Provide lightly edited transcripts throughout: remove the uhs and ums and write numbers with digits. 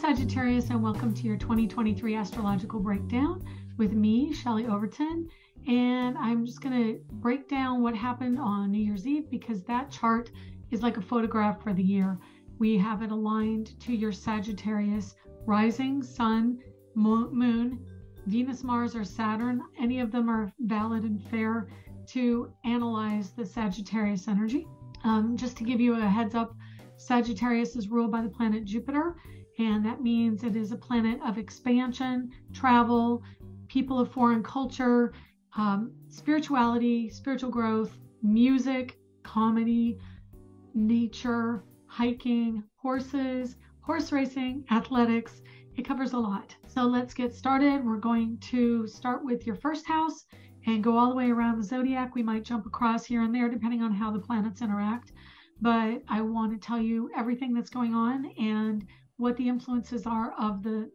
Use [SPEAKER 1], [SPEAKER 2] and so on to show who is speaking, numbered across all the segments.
[SPEAKER 1] Sagittarius, and welcome to your 2023 astrological breakdown with me, Shelley Overton. And I'm just going to break down what happened on New Year's Eve because that chart is like a photograph for the year. We have it aligned to your Sagittarius rising, sun, moon, Venus, Mars, or Saturn. Any of them are valid and fair to analyze the Sagittarius energy. Just to give you a heads up, Sagittarius is ruled by the planet Jupiter, and that means it is a planet of expansion, travel, people of foreign culture, spirituality, spiritual growth, music, comedy, nature, hiking, horses, horse racing, athletics. It covers a lot. So let's get started. We're going to start with your first house and go all the way around the zodiac. We might jump across here and there depending on how the planets interact. But I want to tell you everything that's going on and what the influences are of the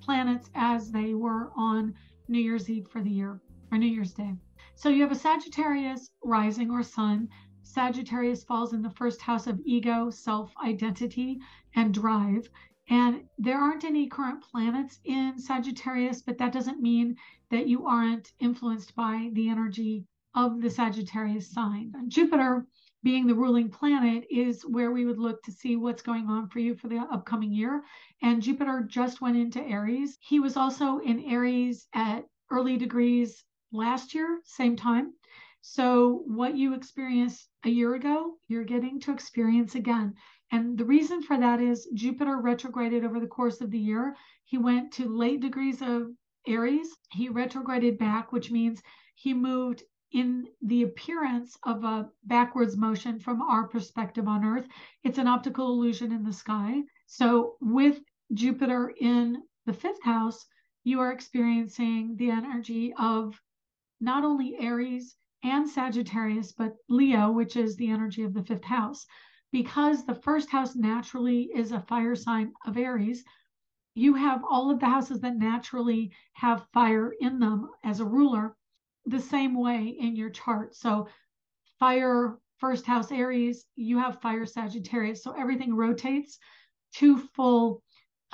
[SPEAKER 1] planets as they were on New Year's Eve for the year, or New Year's Day. So you have a Sagittarius rising or sun. Sagittarius falls in the first house of ego, self-identity, and drive. And there aren't any current planets in Sagittarius, but that doesn't mean that you aren't influenced by the energy of the Sagittarius sign. Jupiter, being the ruling planet, is where we would look to see what's going on for you for the upcoming year. And Jupiter just went into Aries. He was also in Aries at early degrees last year, same time. So what you experienced a year ago, you're getting to experience again. And the reason for that is Jupiter retrograded over the course of the year. He went to late degrees of Aries. He retrograded back, which means he moved in the appearance of a backwards motion from our perspective on Earth. It's an optical illusion in the sky. So with Jupiter in the fifth house, you are experiencing the energy of not only Aries and Sagittarius, but Leo, which is the energy of the fifth house. Because the first house naturally is a fire sign of Aries, you have all of the houses that naturally have fire in them as a ruler the same way in your chart. So fire, first house Aries, you have fire Sagittarius. So everything rotates to full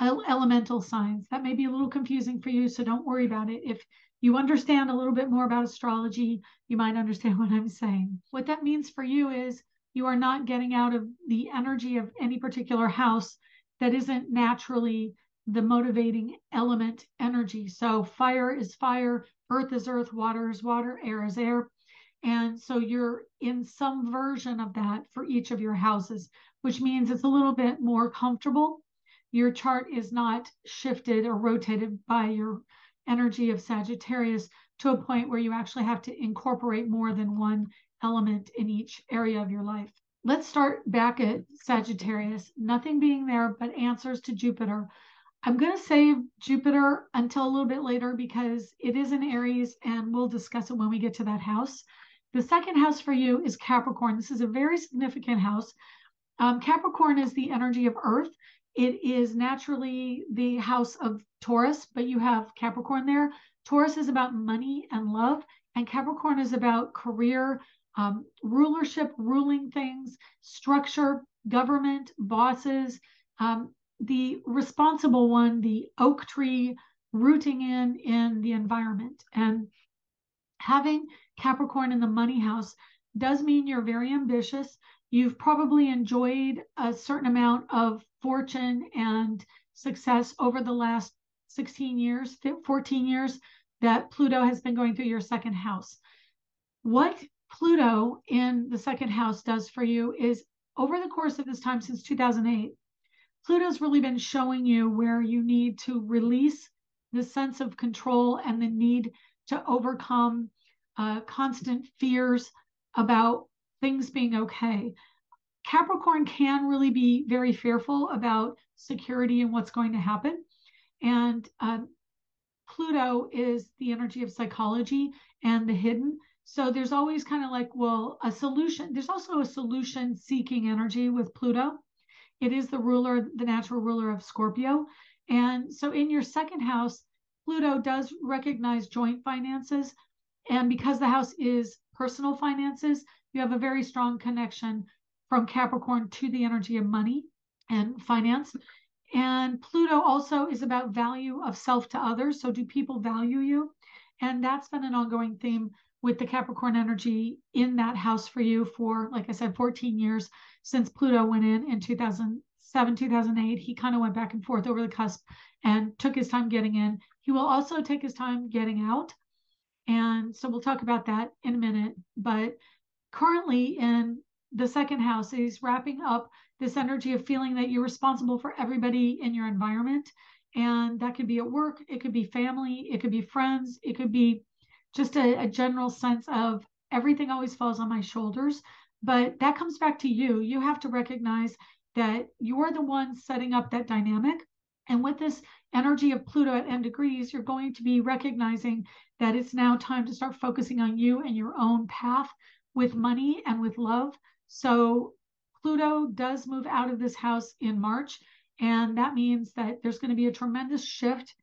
[SPEAKER 1] elemental signs. That may be a little confusing for you, so don't worry about it. If you understand a little bit more about astrology, you might understand what I'm saying. What that means for you is you are not getting out of the energy of any particular house that isn't naturally the motivating element energy. So fire is fire, earth is earth, water is water, air is air. And so you're in some version of that for each of your houses, which means it's a little bit more comfortable. Your chart is not shifted or rotated by your energy of Sagittarius to a point where you actually have to incorporate more than one element in each area of your life. Let's start back at Sagittarius. Nothing being there but answers to Jupiter. I'm going to save Jupiter until a little bit later because it is in Aries and we'll discuss it when we get to that house. The second house for you is Capricorn. This is a very significant house. Capricorn is the energy of Earth. It is naturally the house of Taurus, but you have Capricorn there. Taurus is about money and love, and Capricorn is about career, rulership, ruling things, structure, government, bosses, the responsible one, the oak tree, rooting in the environment. And having Capricorn in the money house does mean you're very ambitious. You've probably enjoyed a certain amount of fortune and success over the last 16 years, 14 years that Pluto has been going through your second house. What Pluto in the second house does for you is over the course of this time since 2008, Pluto's really been showing you where you need to release the sense of control and the need to overcome constant fears about things being okay. Capricorn can really be very fearful about security and what's going to happen. And Pluto is the energy of psychology and the hidden. So there's always kind of like, well, a solution. There's also a solution seeking energy with Pluto. It is the ruler, the natural ruler of Scorpio. And so in your second house, Pluto does recognize joint finances. And because the house is personal finances, you have a very strong connection from Capricorn to the energy of money and finance. And Pluto also is about value of self to others. So do people value you? And that's been an ongoing theme with the Capricorn energy in that house for you for, like I said, 14 years since Pluto went in 2007, 2008. He kind of went back and forth over the cusp and took his time getting in. He will also take his time getting out. And so we'll talk about that in a minute. But currently in the second house, he's wrapping up this energy of feeling that you're responsible for everybody in your environment. And that could be at work, it could be family, it could be friends, it could be just a general sense of everything always falls on my shoulders. But that comes back to you. You have to recognize that you're the one setting up that dynamic. And with this energy of Pluto at end degrees, you're going to be recognizing that it's now time to start focusing on you and your own path with money and with love. So Pluto does move out of this house in March. And that means that there's going to be a tremendous shift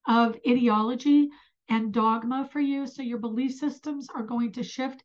[SPEAKER 1] of ideology and dogma for you. So your belief systems are going to shift.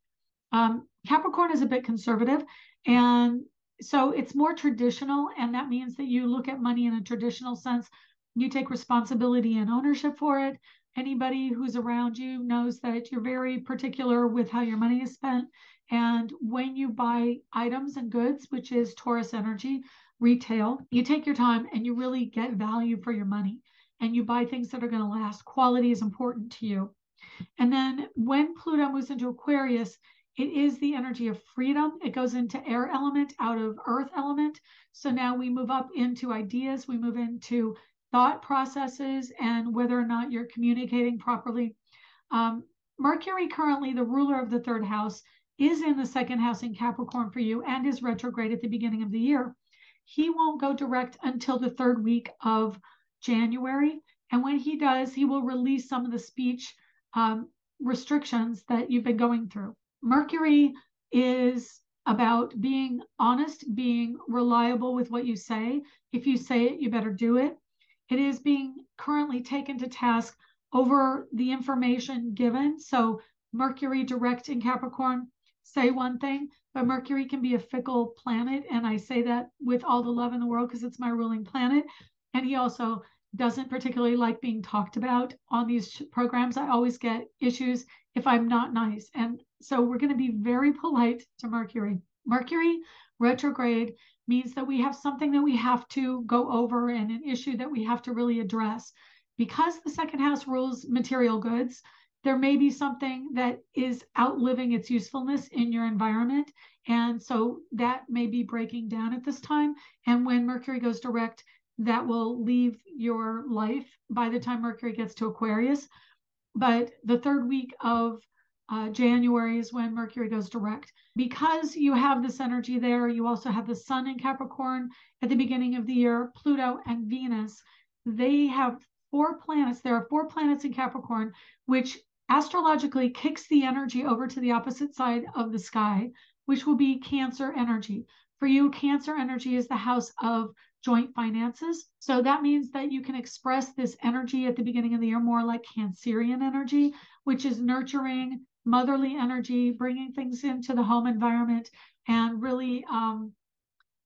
[SPEAKER 1] Capricorn is a bit conservative. And so it's more traditional. And that means that you look at money in a traditional sense. You take responsibility and ownership for it. Anybody who's around you knows that you're very particular with how your money is spent. And when you buy items and goods, which is Taurus energy, retail, you take your time and you really get value for your money. And you buy things that are going to last. Quality is important to you. And then when Pluto moves into Aquarius, it is the energy of freedom. It goes into air element out of earth element. So now we move up into ideas. We move into thought processes and whether or not you're communicating properly. Mercury, currently the ruler of the third house, is in the second house in Capricorn for you and is retrograde at the beginning of the year. He won't go direct until the third week of January. And when he does, he will release some of the speech restrictions that you've been going through. Mercury is about being honest, being reliable with what you say. If you say it, you better do it. It is being currently taken to task over the information given. So Mercury direct in Capricorn, say one thing, but Mercury can be a fickle planet. And I say that with all the love in the world because it's my ruling planet. And he also doesn't particularly like being talked about on these programs. I always get issues if I'm not nice. And so we're going to be very polite to Mercury. Mercury retrograde means that we have something that we have to go over and an issue that we have to really address. Because the second house rules material goods, there may be something that is outliving its usefulness in your environment. And so that may be breaking down at this time. And when Mercury goes direct, that will leave your life by the time Mercury gets to Aquarius. But the third week of January is when Mercury goes direct. Because you have this energy there, you also have the Sun in Capricorn at the beginning of the year, Pluto and Venus. They have 4 planets. There are 4 planets in Capricorn, which astrologically kicks the energy over to the opposite side of the sky, which will be Cancer energy. For you, Cancer energy is the house of joint finances. So that means that you can express this energy at the beginning of the year more like Cancerian energy, which is nurturing, motherly energy, bringing things into the home environment and really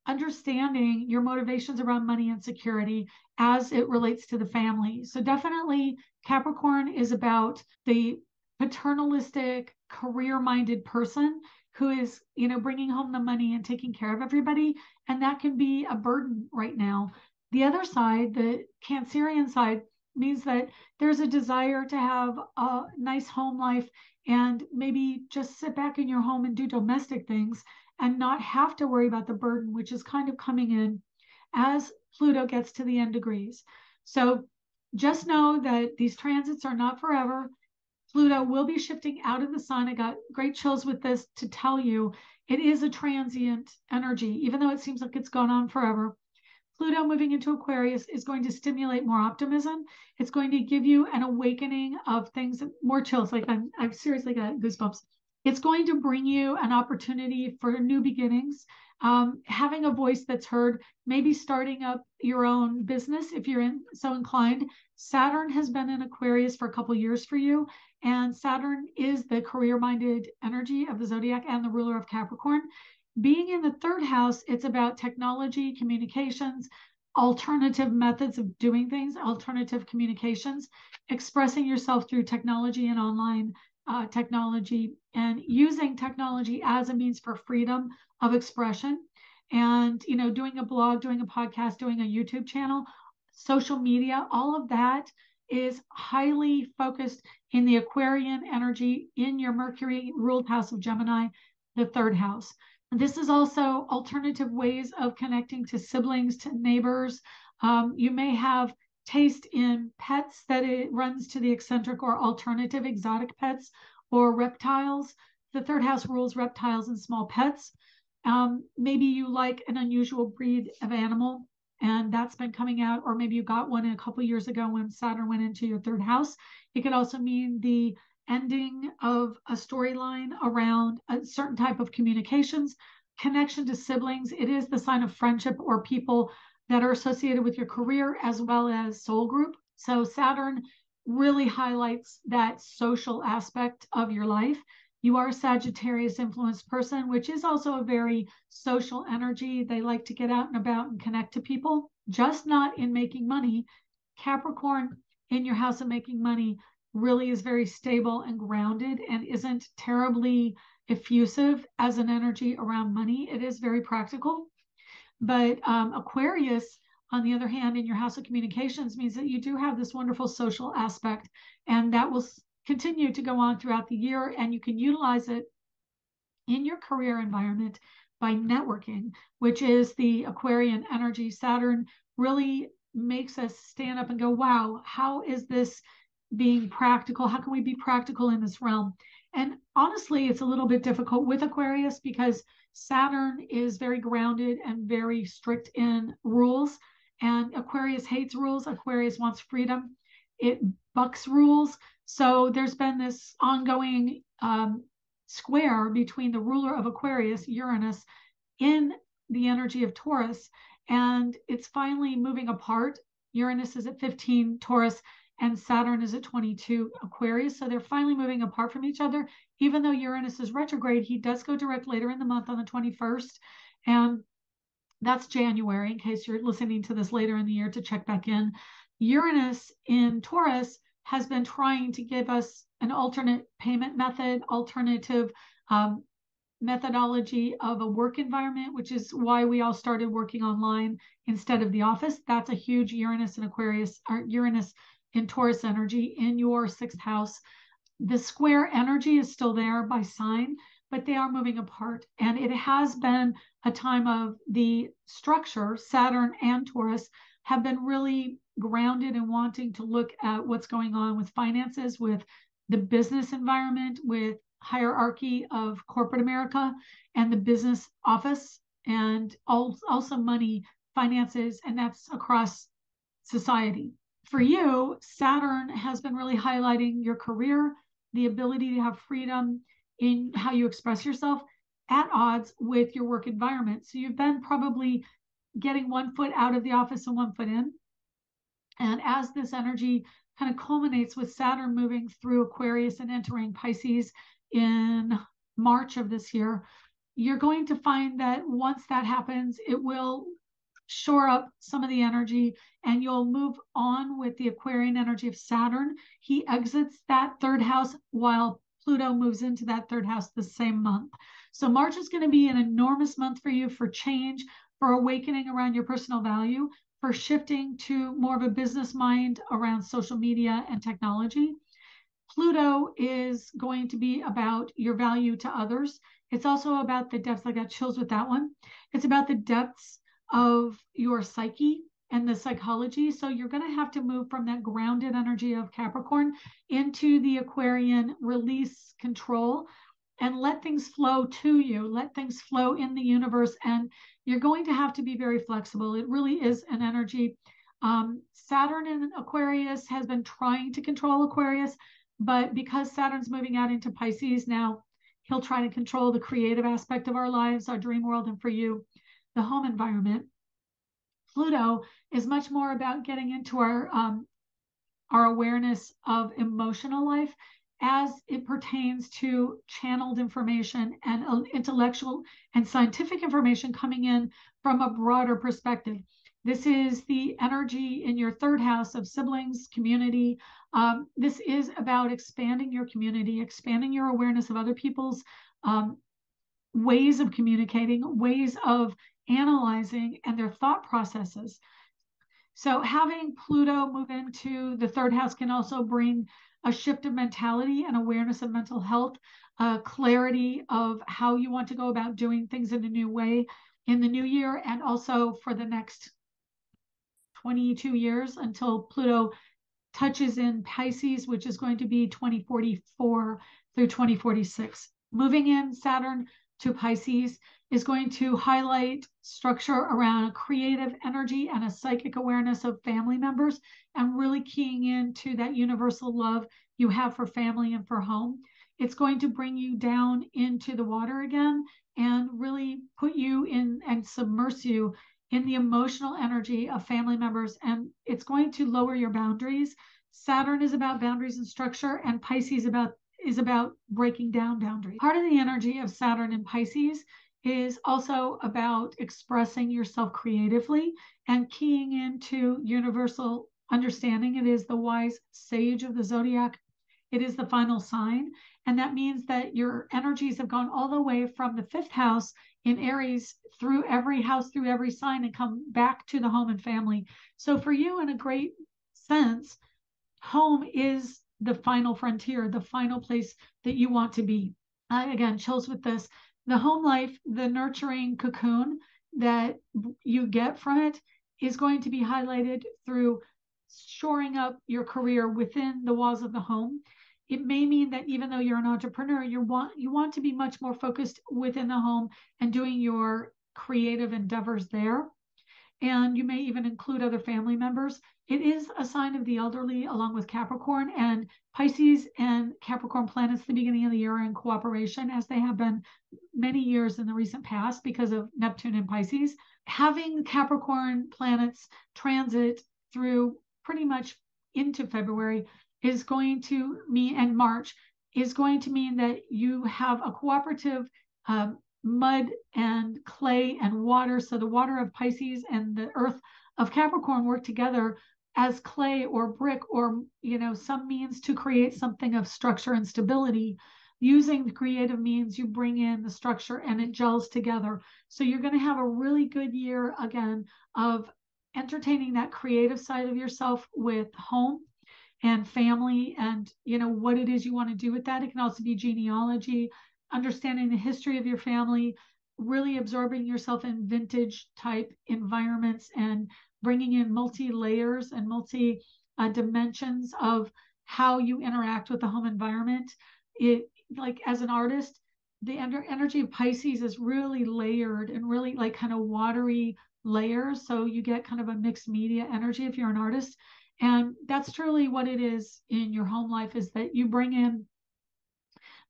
[SPEAKER 1] understanding your motivations around money and security as it relates to the family. So definitely Capricorn is about the paternalistic, career-minded person who is, bringing home the money and taking care of everybody. And that can be a burden right now. The other side, the Cancerian side, means that there's a desire to have a nice home life and maybe just sit back in your home and do domestic things and not have to worry about the burden, which is kind of coming in as Pluto gets to the end degrees. So just know that these transits are not forever. Pluto will be shifting out of the sun. I got great chills with this to tell you it is a transient energy, even though it seems like it's gone on forever. Pluto moving into Aquarius is going to stimulate more optimism. It's going to give you an awakening of things, more chills. Like I've seriously got goosebumps. It's going to bring you an opportunity for new beginnings, having a voice that's heard, maybe starting up your own business if you're so inclined. Saturn has been in Aquarius for a couple years for you, and Saturn is the career-minded energy of the Zodiac and the ruler of Capricorn. Being in the third house, it's about technology, communications, alternative methods of doing things, alternative communications, expressing yourself through technology and online technology, and using technology as a means for freedom of expression. And, you know, doing a blog, doing a podcast, doing a YouTube channel, social media, all of that is highly focused in the Aquarian energy in your Mercury ruled house of Gemini, the third house. And this is also alternative ways of connecting to siblings, to neighbors. You may have taste in pets that it runs to the eccentric or alternative exotic pets or reptiles. The third house rules reptiles and small pets. Maybe you like an unusual breed of animal, and that's been coming out, or maybe you got one a couple years ago when Saturn went into your third house. It could also mean the ending of a storyline around a certain type of communications, connection to siblings. It is the sign of friendship or people that are associated with your career as well as soul group. So Saturn really highlights that social aspect of your life. You are a Sagittarius influenced person, which is also a very social energy. They like to get out and about and connect to people, just not in making money. Capricorn in your house of making money really is very stable and grounded and isn't terribly effusive as an energy around money. It is very practical. But Aquarius, on the other hand, in your house of communications means that you do have this wonderful social aspect, and that will continue to go on throughout the year, and you can utilize it in your career environment by networking, which is the Aquarian energy. Saturn really makes us stand up and go, wow, how is this being practical? How can we be practical in this realm? And honestly, it's a little bit difficult with Aquarius because Saturn is very grounded and very strict in rules. And Aquarius hates rules. Aquarius wants freedom. It bucks rules. So there's been this ongoing square between the ruler of Aquarius, Uranus, in the energy of Taurus. And it's finally moving apart. Uranus is at 15 Taurus and Saturn is at 22 Aquarius. So they're finally moving apart from each other. Even though Uranus is retrograde, he does go direct later in the month on the 21st. And that's January, in case you're listening to this later in the year to check back in. Uranus in Taurus has been trying to give us an alternate payment method, alternative methodology of a work environment, which is why we all started working online instead of the office. That's a huge Uranus and Aquarius, or Uranus in Taurus energy in your sixth house. The square energy is still there by sign, but they are moving apart. And it has been a time of the structure. Saturn and Taurus have been really grounded and wanting to look at what's going on with finances, with the business environment, with hierarchy of corporate America and the business office, and also money, finances, and that's across society. For you, Saturn has been really highlighting your career, the ability to have freedom in how you express yourself at odds with your work environment. So you've been probably getting one foot out of the office and one foot in. And as this energy kind of culminates with Saturn moving through Aquarius and entering Pisces in March of this year, you're going to find that once that happens, it will shore up some of the energy and you'll move on with the Aquarian energy of Saturn. He exits that third house while Pluto moves into that third house the same month. So March is going to be an enormous month for you for change, for awakening around your personal value, for shifting to more of a business mind around social media and technology. Pluto is going to be about your value to others. It's also about the depths. I got chills with that one. It's about the depths of your psyche and the psychology. So you're going to have to move from that grounded energy of Capricorn into the Aquarian release, control, and let things flow to you, let things flow in the universe. And you're going to have to be very flexible. It really is an energy. Saturn in Aquarius has been trying to control Aquarius, but because Saturn's moving out into Pisces now, he'll try to control the creative aspect of our lives, our dream world, and for you, the home environment. Pluto is much more about getting into our awareness of emotional life as it pertains to channeled information and intellectual and scientific information coming in from a broader perspective. This is the energy in your third house of siblings, community. This is about expanding your community, expanding your awareness of other people's ways of communicating, ways of analyzing, and their thought processes. So having Pluto move into the third house can also bring a shift of mentality and awareness of mental health, clarity of how you want to go about doing things in a new way in the new year, and also for the next 22 years until Pluto touches in Pisces, which is going to be 2044 through 2046. Moving in Saturn to Pisces is going to highlight structure around a creative energy and a psychic awareness of family members, and really keying into that universal love you have for family and for home. It's going to bring you down into the water again and really put you in and submerge you in the emotional energy of family members, and it's going to lower your boundaries. Saturn is about boundaries and structure, and Pisces is about breaking down boundaries. Part of the energy of Saturn in Pisces is also about expressing yourself creatively and keying into universal understanding. It is the wise sage of the zodiac. It is the final sign. And that means that your energies have gone all the way from the fifth house in Aries through every house, through every sign, and come back to the home and family. So for you, in a great sense, home is the final frontier, the final place that you want to be. Again, chills with this. The home life, the nurturing cocoon that you get from it is going to be highlighted through shoring up your career within the walls of the home. It may mean that even though you're an entrepreneur, you want to be much more focused within the home and doing your creative endeavors there. And you may even include other family members. It is a sign of the elderly along with Capricorn, and Pisces and Capricorn planets at the beginning of the year are in cooperation, as they have been many years in the recent past because of Neptune and Pisces. Having Capricorn planets transit through pretty much into February is going to mean, and March is going to mean, that you have a cooperative mud and clay and water. So the water of Pisces and the earth of Capricorn work together as clay or brick, or some means to create something of structure and stability. Using the creative means, you bring in the structure and it gels together. So you're going to have a really good year again of entertaining that creative side of yourself with home and family, and what it is you want to do with that. It can also be genealogy, understanding the history of your family, really absorbing yourself in vintage type environments, and bringing in multi layers and multi dimensions of how you interact with the home environment. It, like, as an artist, the energy of Pisces is really layered and really like kind of watery layers. So you get kind of a mixed media energy if you're an artist. And that's truly what it is in your home life, is that you bring in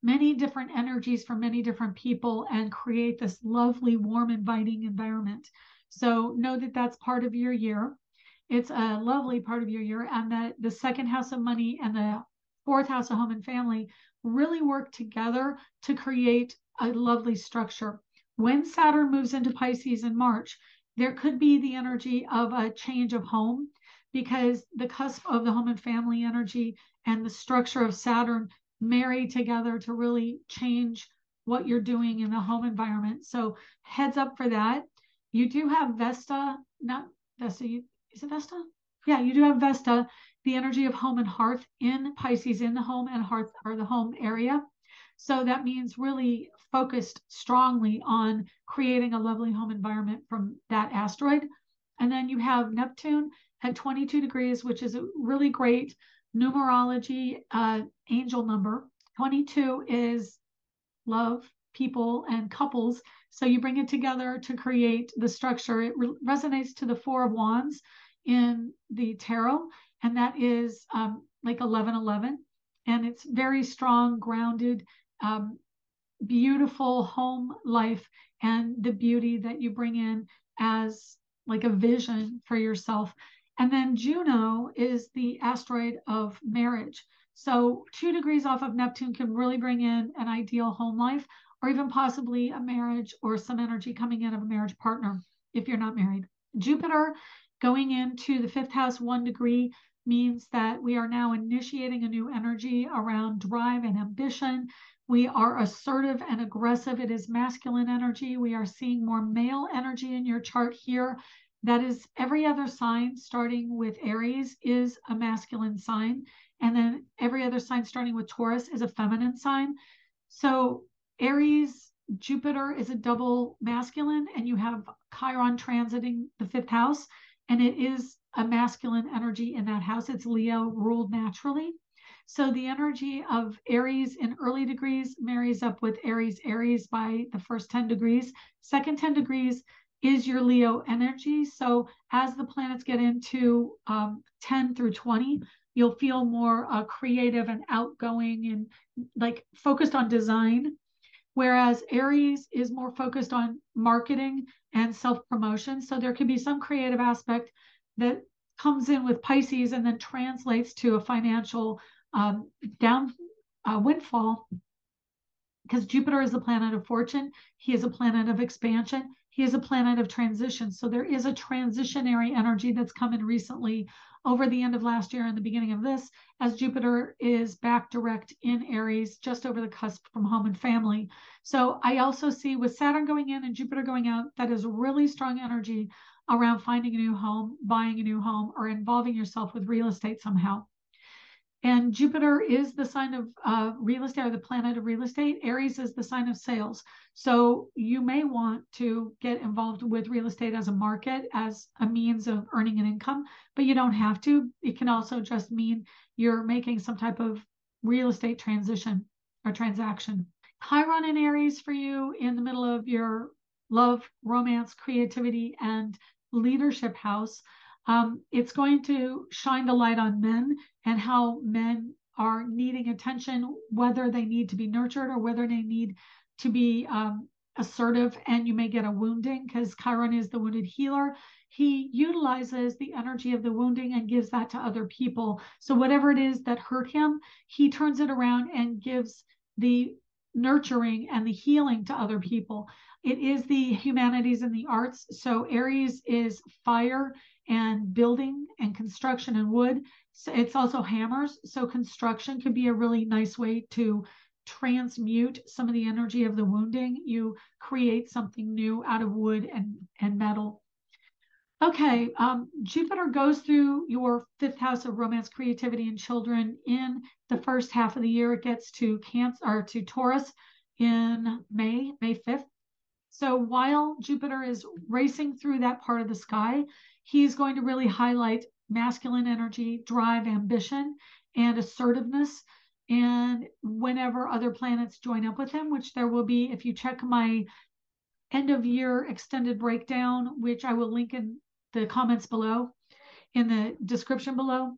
[SPEAKER 1] many different energies from many different people and create this lovely, warm, inviting environment. So know that that's part of your year. It's a lovely part of your year, and that the second house of money and the fourth house of home and family really work together to create a lovely structure. When Saturn moves into Pisces in March, there could be the energy of a change of home, because the cusp of the home and family energy and the structure of Saturn marry together to really change what you're doing in the home environment. So heads up for that. You do have Vesta, not Vesta, is it Vesta? Yeah, you do have Vesta, the energy of home and hearth in Pisces, in the home and hearth, or the home area. So that means really focused strongly on creating a lovely home environment from that asteroid. And then you have Neptune at 22 degrees, which is a really great numerology angel number. 22 is love, people, and couples. So you bring it together to create the structure. It resonates to the Four of Wands in the tarot, and that is like 1111. And it's very strong, grounded, beautiful home life, and the beauty that you bring in as like a vision for yourself. And then Juno is the asteroid of marriage. So 2 degrees off of Neptune can really bring in an ideal home life, or even possibly a marriage, or some energy coming in of a marriage partner if you're not married. Jupiter Going into the fifth house, 1 degree, means that we are now initiating a new energy around drive and ambition. We are assertive and aggressive. It is masculine energy. We are seeing more male energy in your chart here. That is, every other sign starting with Aries is a masculine sign. And then every other sign starting with Taurus is a feminine sign. So Aries, Jupiter is a double masculine, and you have Chiron transiting the fifth house, and it is a masculine energy in that house. It's Leo ruled naturally. So the energy of Aries in early degrees marries up with Aries by the first 10 degrees. Second 10 degrees is your Leo energy. So as the planets get into 10 through 20, you'll feel more creative and outgoing and like focused on design. Whereas Aries is more focused on marketing and self-promotion. So there could be some creative aspect that comes in with Pisces and then translates to a financial windfall, because Jupiter is the planet of fortune. He is a planet of expansion. He is a planet of transition. So there is a transitionary energy that's come in recently over the end of last year and the beginning of this, as Jupiter is back direct in Aries, just over the cusp from home and family. So I also see with Saturn going in and Jupiter going out, that is really strong energy around finding a new home, buying a new home, or involving yourself with real estate somehow. And Jupiter is the sign of real estate, or the planet of real estate. Aries is the sign of sales. So you may want to get involved with real estate as a market, as a means of earning an income, but you don't have to. It can also just mean you're making some type of real estate transition or transaction. Chiron in Aries for you in the middle of your love, romance, creativity, and leadership house. It's going to shine the light on men and how men are needing attention, whether they need to be nurtured or whether they need to be assertive, and you may get a wounding because Chiron is the wounded healer. He utilizes the energy of the wounding and gives that to other people. So whatever it is that hurt him, he turns it around and gives the nurturing and the healing to other people. It is the humanities and the arts. So Aries is fire and building and construction and wood. So it's also hammers. So construction could be a really nice way to transmute some of the energy of the wounding. You create something new out of wood and metal. Okay, Jupiter goes through your fifth house of romance, creativity, and children in the first half of the year. It gets to Cancer or to Taurus in May 5th. So while Jupiter is racing through that part of the sky, he's going to really highlight masculine energy, drive, ambition, and assertiveness. And whenever other planets join up with him, which there will be, if you check my end of year extended breakdown, which I will link in the comments below, in the description below,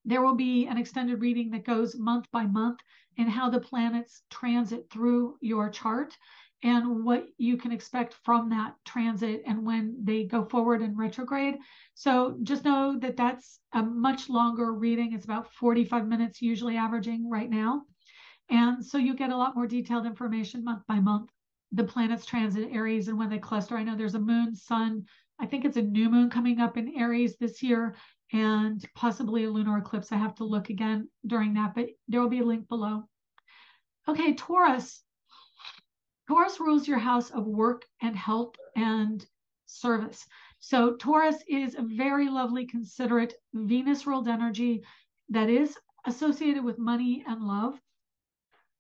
[SPEAKER 1] there will be an extended reading that goes month by month and how the planets transit through your chart and what you can expect from that transit and when they go forward in retrograde. So just know that that's a much longer reading. It's about 45 minutes, usually averaging right now. And so you get a lot more detailed information month by month. The planets transit Aries and when they cluster. I know there's a moon, sun, I think it's a new moon coming up in Aries this year, and possibly a lunar eclipse. I have to look again during that, but there will be a link below. Okay, Taurus. Taurus rules your house of work and health and service. So Taurus is a very lovely, considerate, Venus-ruled energy that is associated with money and love.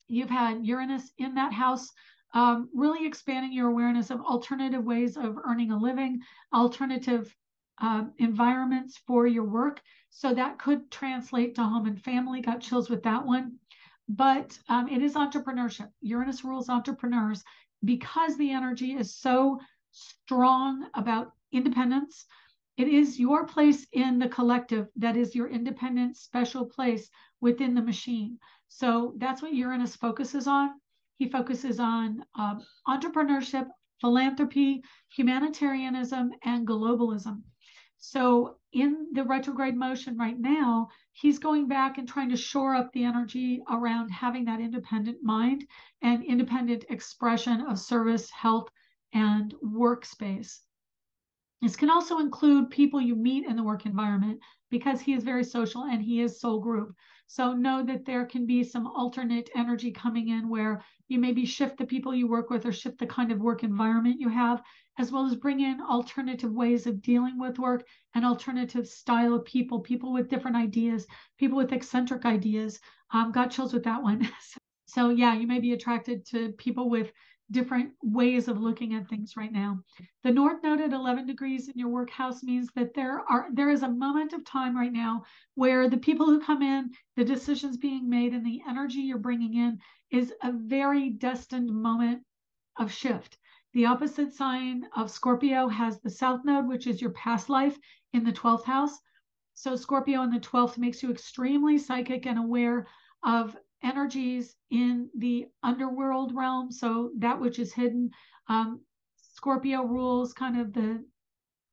[SPEAKER 1] You've had Uranus in that house, really expanding your awareness of alternative ways of earning a living, alternative environments for your work. So that could translate to home and family. Got chills with that one. But it is entrepreneurship. Uranus rules entrepreneurs because the energy is so strong about independence. It is your place in the collective that is your independent, special place within the machine. So that's what Uranus focuses on. He focuses on entrepreneurship, philanthropy, humanitarianism, and globalism. So in the retrograde motion right now, he's going back and trying to shore up the energy around having that independent mind and independent expression of service, health, and workspace. This can also include people you meet in the work environment because he is very social and he is soul group. So know that there can be some alternate energy coming in where you maybe shift the people you work with or shift the kind of work environment you have, as well as bring in alternative ways of dealing with work and alternative style of people, people with different ideas, people with eccentric ideas. Got chills with that one. So yeah, you may be attracted to people with different ways of looking at things right now. The North Node at 11 degrees in your work house means that there is a moment of time right now where the people who come in, the decisions being made, and the energy you're bringing in is a very destined moment of shift. The opposite sign of Scorpio has the South Node, which is your past life in the 12th house. So Scorpio in the 12th makes you extremely psychic and aware of energies in the underworld realm. So that which is hidden. Scorpio rules kind of the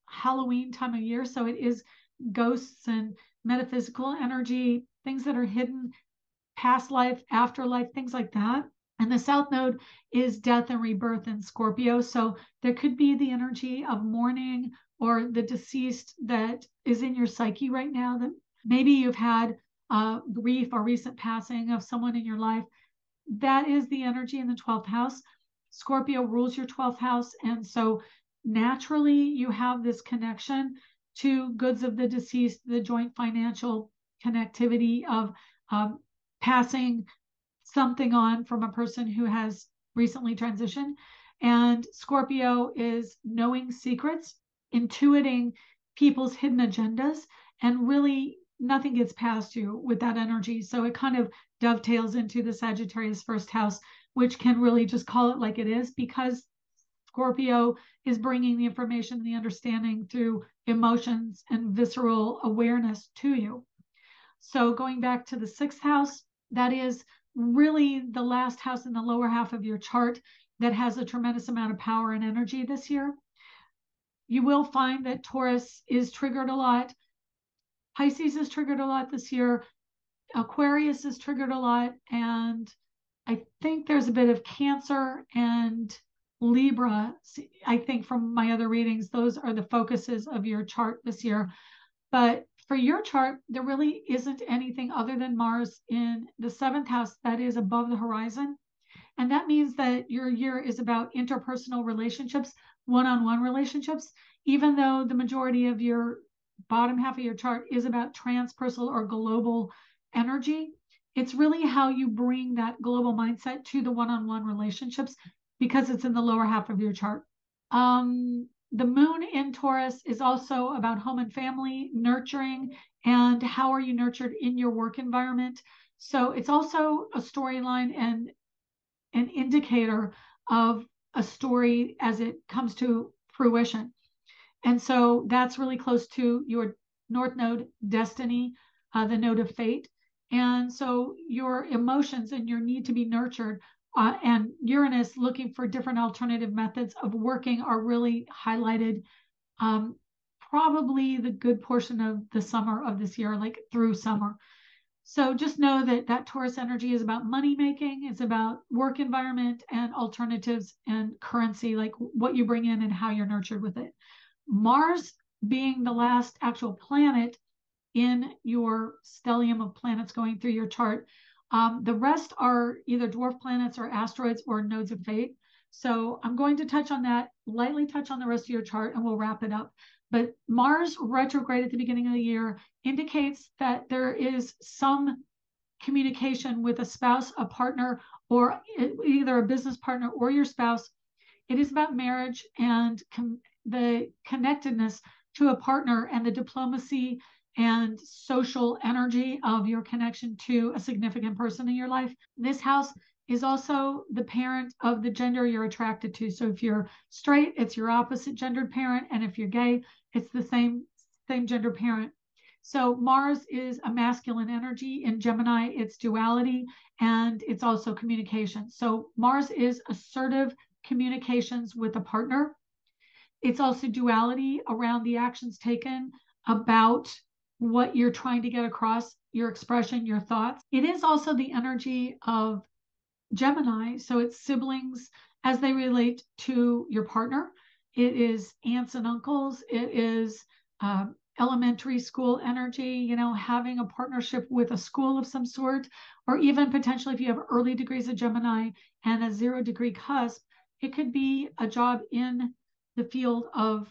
[SPEAKER 1] Halloween time of year. So it is ghosts and metaphysical energy, things that are hidden, past life, afterlife, things like that. And the South Node is death and rebirth in Scorpio. So there could be the energy of mourning or the deceased that is in your psyche right now, that maybe you've had grief or recent passing of someone in your life. That is the energy in the 12th house. Scorpio rules your 12th house. And so naturally, you have this connection to goods of the deceased, the joint financial connectivity of passing something on from a person who has recently transitioned. And Scorpio is knowing secrets, intuiting people's hidden agendas, and really nothing gets past you with that energy. So it kind of dovetails into the Sagittarius first house, which can really just call it like it is, because Scorpio is bringing the information and the understanding through emotions and visceral awareness to you. So going back to the 6th house, that is really the last house in the lower half of your chart that has a tremendous amount of power and energy this year. You will find that Taurus is triggered a lot. Pisces is triggered a lot this year. Aquarius is triggered a lot. And I think there's a bit of Cancer and Libra. I think from my other readings, those are the focuses of your chart this year. But for your chart, there really isn't anything other than Mars in the 7th house that is above the horizon. And that means that your year is about interpersonal relationships, one-on-one relationships, even though the majority of your bottom half of your chart is about transpersonal or global energy. It's really how you bring that global mindset to the one-on-one relationships, because it's in the lower half of your chart. The moon in Taurus is also about home and family, nurturing, and how are you nurtured in your work environment. So it's also a storyline and an indicator of a story as it comes to fruition. And so that's really close to your North Node, destiny, the node of fate. And so your emotions and your need to be nurtured and Uranus looking for different alternative methods of working are really highlighted probably the good portion of the summer of this year, like through summer. So just know that that Taurus energy is about money making, it's about work environment and alternatives and currency, like what you bring in and how you're nurtured with it. Mars being the last actual planet in your stellium of planets going through your chart. The rest are either dwarf planets or asteroids or nodes of fate. So I'm going to touch on that, lightly touch on the rest of your chart, and we'll wrap it up. But Mars retrograde at the beginning of the year indicates that there is some communication with a spouse, a partner, or either a business partner or your spouse. It is about marriage and the connectedness to a partner and the diplomacy and social energy of your connection to a significant person in your life. This house is also the parent of the gender you're attracted to. So if you're straight, it's your opposite gendered parent. And if you're gay, it's the same gender parent. So Mars is a masculine energy. In Gemini, it's duality and it's also communication. So Mars is assertive communications with a partner. It's also duality around the actions taken about what you're trying to get across, your expression, your thoughts. It is also the energy of Gemini. So it's siblings as they relate to your partner. It is aunts and uncles. It is elementary school energy, you know, having a partnership with a school of some sort, or even potentially if you have early degrees of Gemini and a 0-degree cusp, it could be a job in the field of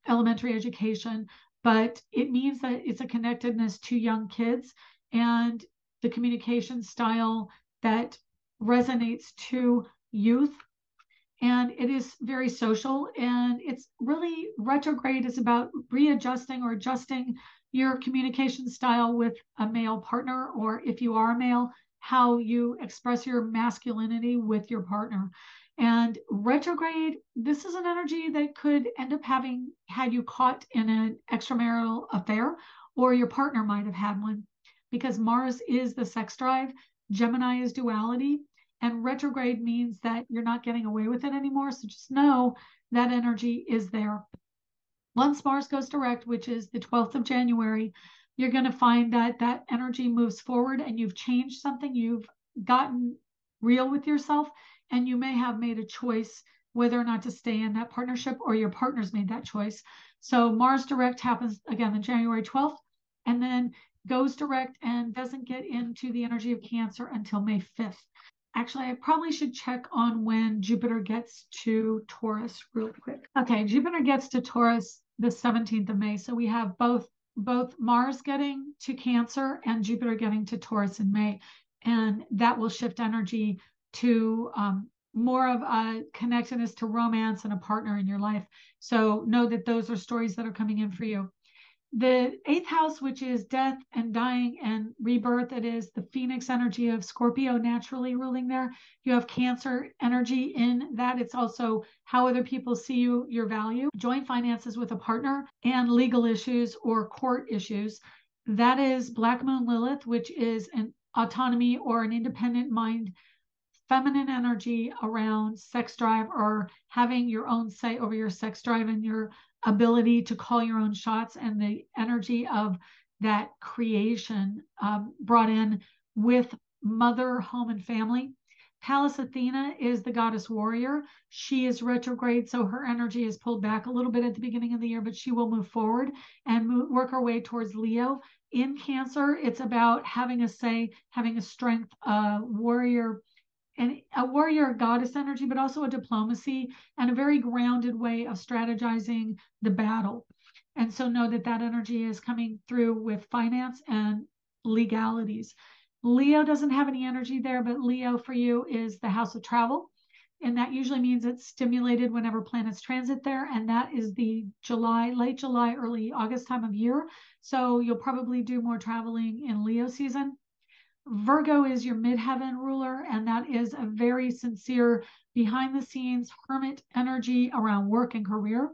[SPEAKER 1] elementary education, but it means that it's a connectedness to young kids and the communication style that resonates to youth, and it is very social, and it's really retrograde is about readjusting or adjusting your communication style with a male partner, or if you are a male, how you express your masculinity with your partner. And retrograde, this is an energy that could end up having had you caught in an extramarital affair, or your partner might have had one, because Mars is the sex drive, Gemini is duality, and retrograde means that you're not getting away with it anymore. So just know that energy is there. Once Mars goes direct, which is the 12th of January, you're going to find that that energy moves forward and you've changed something. You've gotten real with yourself, and you may have made a choice whether or not to stay in that partnership, or your partner's made that choice. So Mars direct happens again on January 12th, and then goes direct and doesn't get into the energy of Cancer until May 5th. Actually, I probably should check on when Jupiter gets to Taurus real quick. Okay, Jupiter gets to Taurus the 17th of May. So we have both Mars getting to Cancer and Jupiter getting to Taurus in May. And that will shift energy to more of a connectedness to romance and a partner in your life. So know that those are stories that are coming in for you. The eighth house, which is death and dying and rebirth, it is the Phoenix energy of Scorpio naturally ruling there. You have Cancer energy in that. It's also how other people see you, your value, joint finances with a partner, and legal issues or court issues. That is Black Moon Lilith, which is an autonomy or an independent mind, feminine energy around sex drive, or having your own say over your sex drive and your ability to call your own shots, and the energy of that creation brought in with mother, home, and family. Pallas Athena is the goddess warrior. She is retrograde, so her energy is pulled back a little bit at the beginning of the year, but she will move forward and work her way towards Leo. In Cancer, it's about having a say, having a strength, warrior, and a warrior goddess energy, but also a diplomacy and a very grounded way of strategizing the battle. And so know that that energy is coming through with finance and legalities. Leo doesn't have any energy there, but Leo for you is the house of travel. And that usually means it's stimulated whenever planets transit there. And that is the July, late July, early August time of year. So you'll probably do more traveling in Leo season. Virgo is your midheaven ruler, and that is a very sincere, behind the scenes hermit energy around work and career.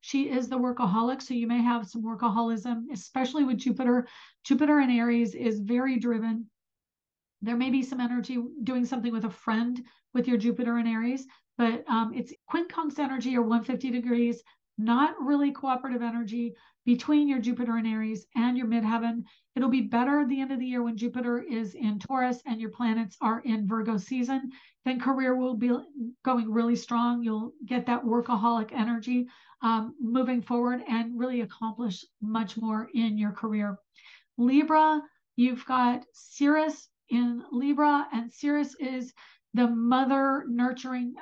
[SPEAKER 1] She is the workaholic, so you may have some workaholism, especially with Jupiter. Jupiter in Aries is very driven. There may be some energy doing something with a friend with your Jupiter in Aries, but it's quincunx energy or 150 degrees, not really cooperative energy between your Jupiter in Aries and your midheaven. It'll be better at the end of the year when Jupiter is in Taurus and your planets are in Virgo season. Then career will be going really strong. You'll get that workaholic energy moving forward and really accomplish much more in your career. Libra, you've got Ceres in Libra, and Ceres is the mother nurturing,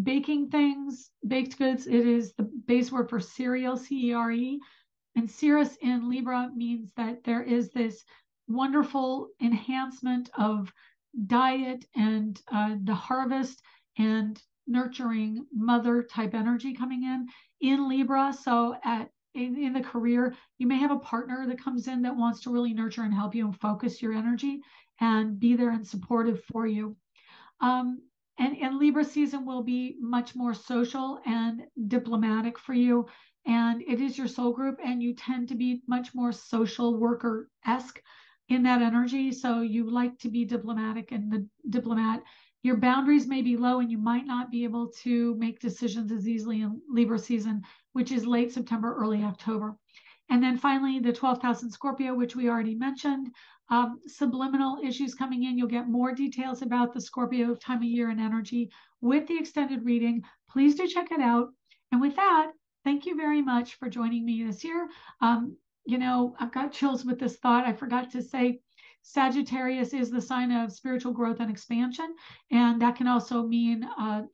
[SPEAKER 1] baking things, baked goods. It is the base word for cereal, CERE. And Ceres in Libra means that there is this wonderful enhancement of diet and the harvest and nurturing mother type energy coming in Libra. So in the career, you may have a partner that comes in that wants to really nurture and help you and focus your energy and be there and supportive for you. And Libra season will be much more social and diplomatic for you. And it is your soul group, and you tend to be much more social worker-esque in that energy. So you like to be diplomatic, and the diplomat, your boundaries may be low and you might not be able to make decisions as easily in Libra season, which is late September, early October. And then finally, the 12th house in Scorpio, which we already mentioned. Subliminal issues coming in. You'll get more details about the Scorpio time of year and energy with the extended reading. Please do check it out. And with that, thank you very much for joining me this year. I've got chills with this thought. I forgot to say Sagittarius is the sign of spiritual growth and expansion. And that can also mean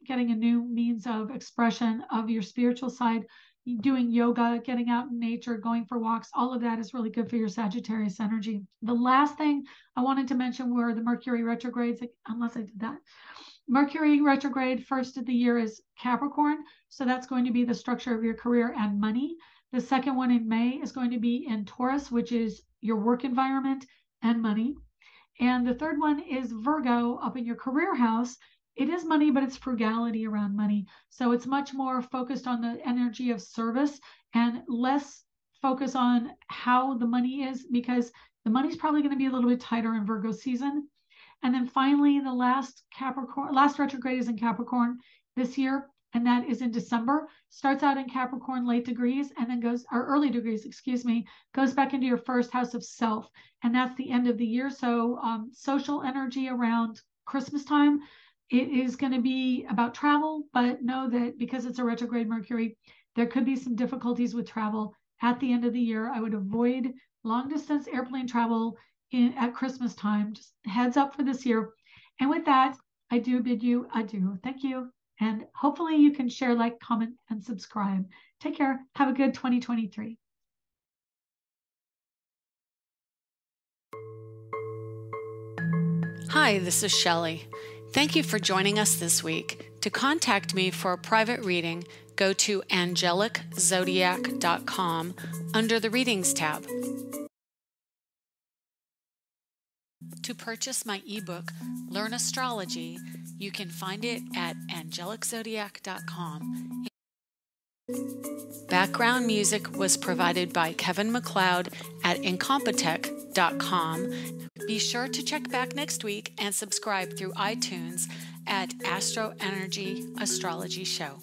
[SPEAKER 1] getting a new means of expression of your spiritual side, doing yoga, getting out in nature, going for walks. All of that is really good for your Sagittarius energy. The last thing I wanted to mention were the Mercury retrogrades, unless I did that. Mercury retrograde first of the year is Capricorn. So that's going to be the structure of your career and money. The second one in May is going to be in Taurus, which is your work environment and money. And the third one is Virgo up in your career house. It is money, but it's frugality around money. So it's much more focused on the energy of service and less focus on how the money is, because the money's probably going to be a little bit tighter in Virgo season. And then finally, the last retrograde is in Capricorn this year, and that is in December. Starts out in Capricorn late degrees and then early degrees, goes back into your first house of self. And that's the end of the year. So social energy around Christmas time, it is going to be about travel, but know that because it's a retrograde Mercury, there could be some difficulties with travel at the end of the year. I would avoid long distance airplane travel at Christmas time. Just heads up for this year. And with that, I do bid you adieu. Thank you. And hopefully you can share, like, comment, and subscribe. Take care. Have a good 2023.
[SPEAKER 2] Hi, this is Shelley. Thank you for joining us this week. To contact me for a private reading, go to angeliczodiac.com under the Readings tab. To purchase my ebook, Learn Astrology, you can find it at angeliczodiac.com. Background music was provided by Kevin MacLeod at incompetech.com. Be sure to check back next week and subscribe through iTunes at Astro Energy Astrology Show.